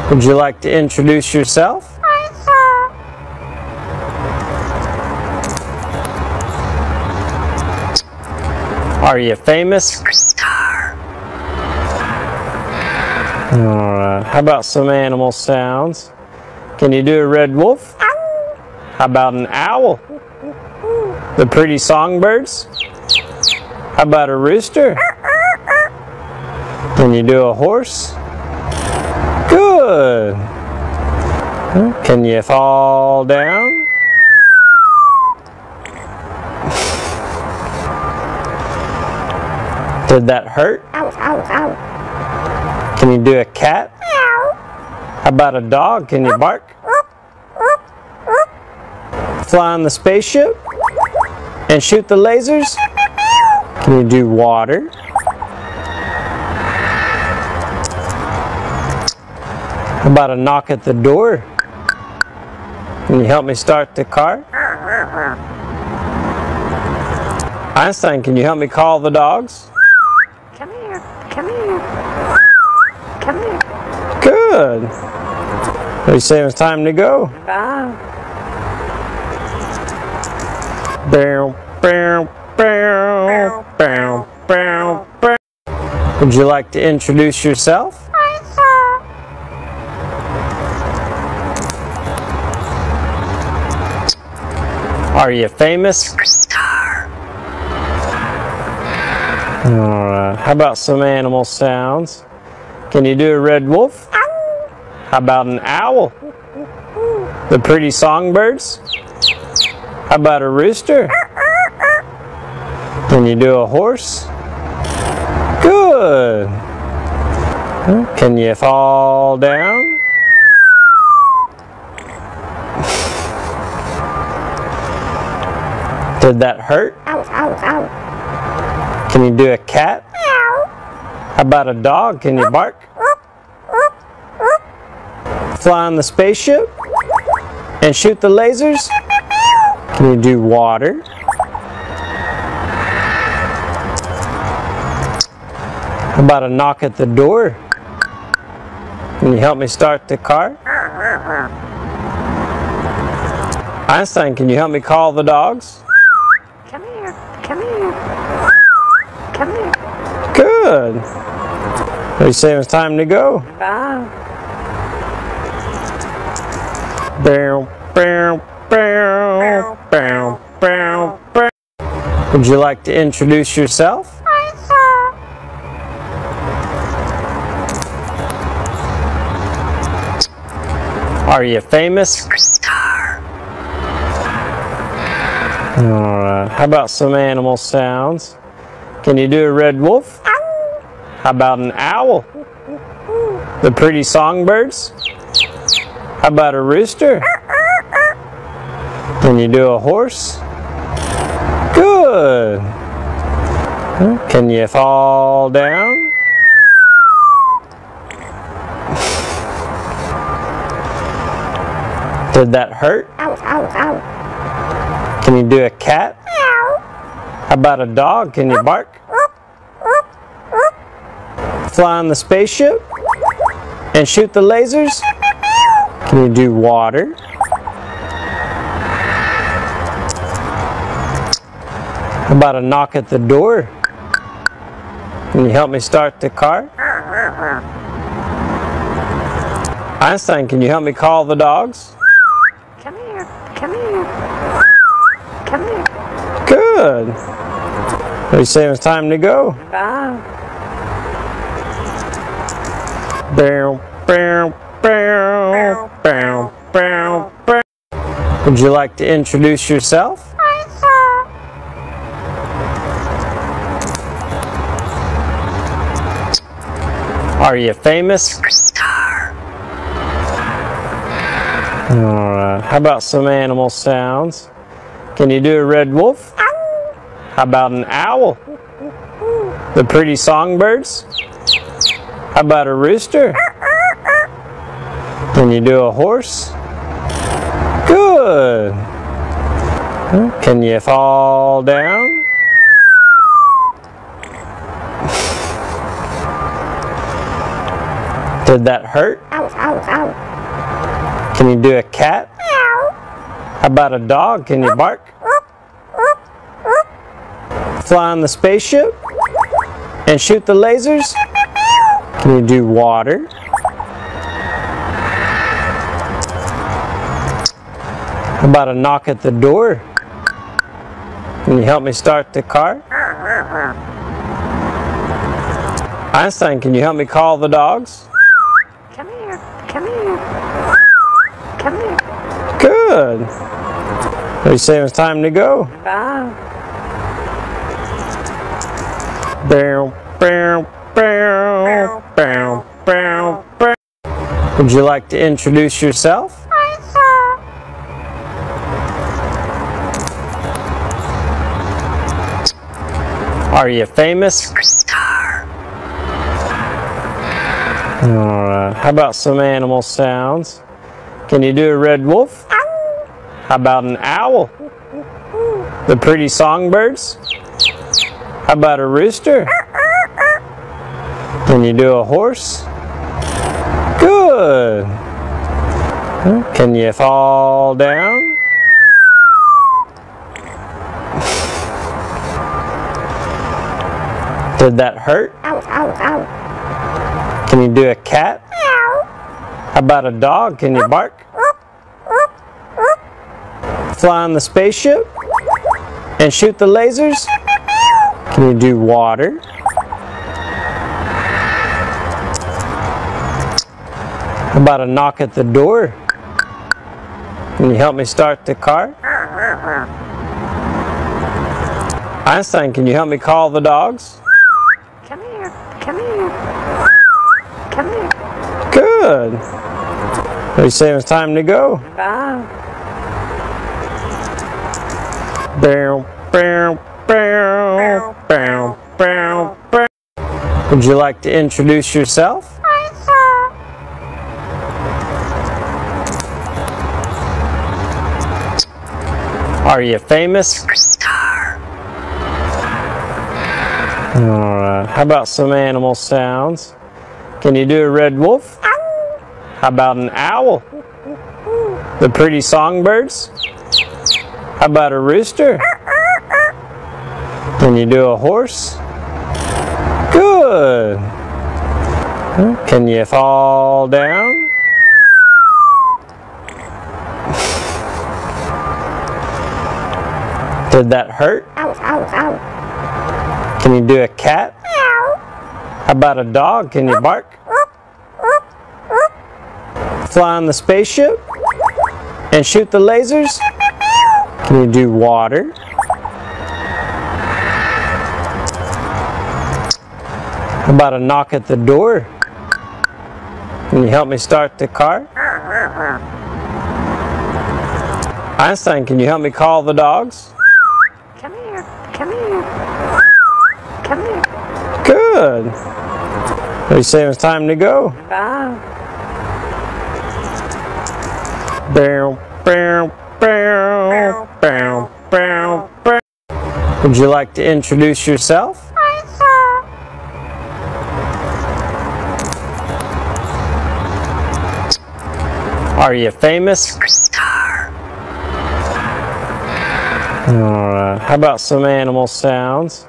Would you like to introduce yourself? Are you famous? Alright, how about some animal sounds? Can you do a red wolf? How about an owl? The pretty songbirds? How about a rooster? Can you do a horse? Good! Can you fall down? Did that hurt? Ow, ow, ow. Can you do a cat? Meow. How about a dog? Can you bark? Fly on the spaceship? And shoot the lasers? Can you do water? How about a knock at the door? Can you help me start the car? Einstein, can you help me call the dogs? Come here, come here, come here. Good. What do you say it's time to go? Bye. Bow, bow, bow, bow, bow, bow. Would you like to introduce yourself? Are you famous? Alright, how about some animal sounds? Can you do a red wolf? How about an owl? The pretty songbirds? How about a rooster? Can you do a horse? Good! Can you fall down? Did that hurt? Ow, ow, ow. Can you do a cat? Meow. How about a dog? Can you bark? Fly on the spaceship? And shoot the lasers? Can you do water? How about a knock at the door? Can you help me start the car? Einstein, can you help me call the dogs? Come here, come here, come here. Good. What do you say it's time to go? Bye. Bow, bow, bow, bow, bow, bow. Would you like to introduce yourself? Are you famous? Alright, how about some animal sounds? Can you do a red wolf? How about an owl? The pretty songbirds? How about a rooster? Can you do a horse? Good! Can you fall down? Did that hurt? Ow, ow, ow. Can you do a cat? Meow. How about a dog? Can you bark? Fly on the spaceship? And shoot the lasers? Can you do water? How about a knock at the door? Can you help me start the car? Einstein, can you help me call the dogs? Come here, come here, come here. Good. What do you say it's time to go? Bye. Bow, bow, bow, bow, bow, bow. Would you like to introduce yourself? Are you famous? Alright, how about some animal sounds? Can you do a red wolf? How about an owl? The pretty songbirds? How about a rooster? Can you do a horse? Good! Can you fall down? Did that hurt? Ow, ow, ow. Can you do a cat? Meow. How about a dog? Can you bark? Fly on the spaceship? And shoot the lasers? Can you do water? How about a knock at the door? Can you help me start the car? Einstein, can you help me call the dogs? Come here, come here. Come here. Good. They say it's time to go. Bye. Bow, bow, bow, bow, bow, bow. Would you like to introduce yourself? Are you famous? Alright, how about some animal sounds? Can you do a red wolf? How about an owl? The pretty songbirds? How about a rooster? Can you do a horse? Good! Can you fall down? Did that hurt? Ow, ow, ow. Can you do a cat? Meow. How about a dog? Can you bark? Fly on the spaceship? And shoot the lasers? Can you do water? How about a knock at the door? Can you help me start the car? Einstein, can you help me call the dogs? Come here, come here. Come here. Good. They say it's time to go. Bye. Bow, bow, bow, bow, bow, bow. Would you like to introduce yourself? Are you famous? Alright, how about some animal sounds? Can you do a red wolf? How about an owl? The pretty songbirds? How about a rooster? Can you do a horse? Good! Can you fall down? Did that hurt? Ow, ow, ow. Can you do a cat? Meow. How about a dog? Can you bark? Fly on the spaceship? And shoot the lasers? Can you do water? How about a knock at the door? Can you help me start the car? Einstein, can you help me call the dogs? Come here, come here. Come here. Good. They say it's time to go. Bye. Bow, bow, bow, bow, bow, bow. Would you like to introduce yourself? Are you famous? Alright, how about some animal sounds?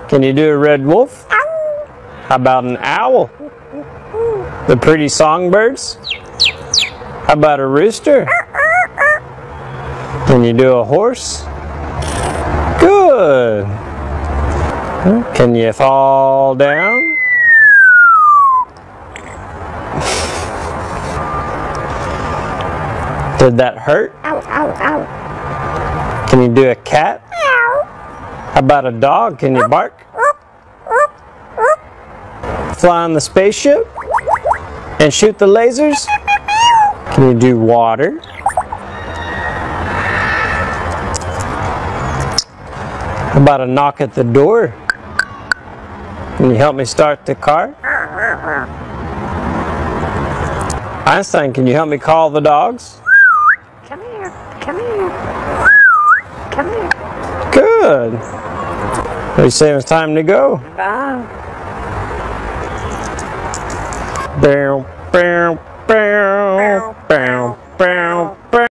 Can you do a red wolf? How about an owl? The pretty songbirds? How about a rooster? Can you do a horse? Good! Can you fall down? Did that hurt? Ow, ow, ow. Can you do a cat? Meow. How about a dog? Can you bark? Fly on the spaceship? And shoot the lasers? Can you do water? How about a knock at the door? Can you help me start the car? Einstein, can you help me call the dogs? Come here, come here. Come here. Good. They say it's time to go. Bye. Bow, bow, bow.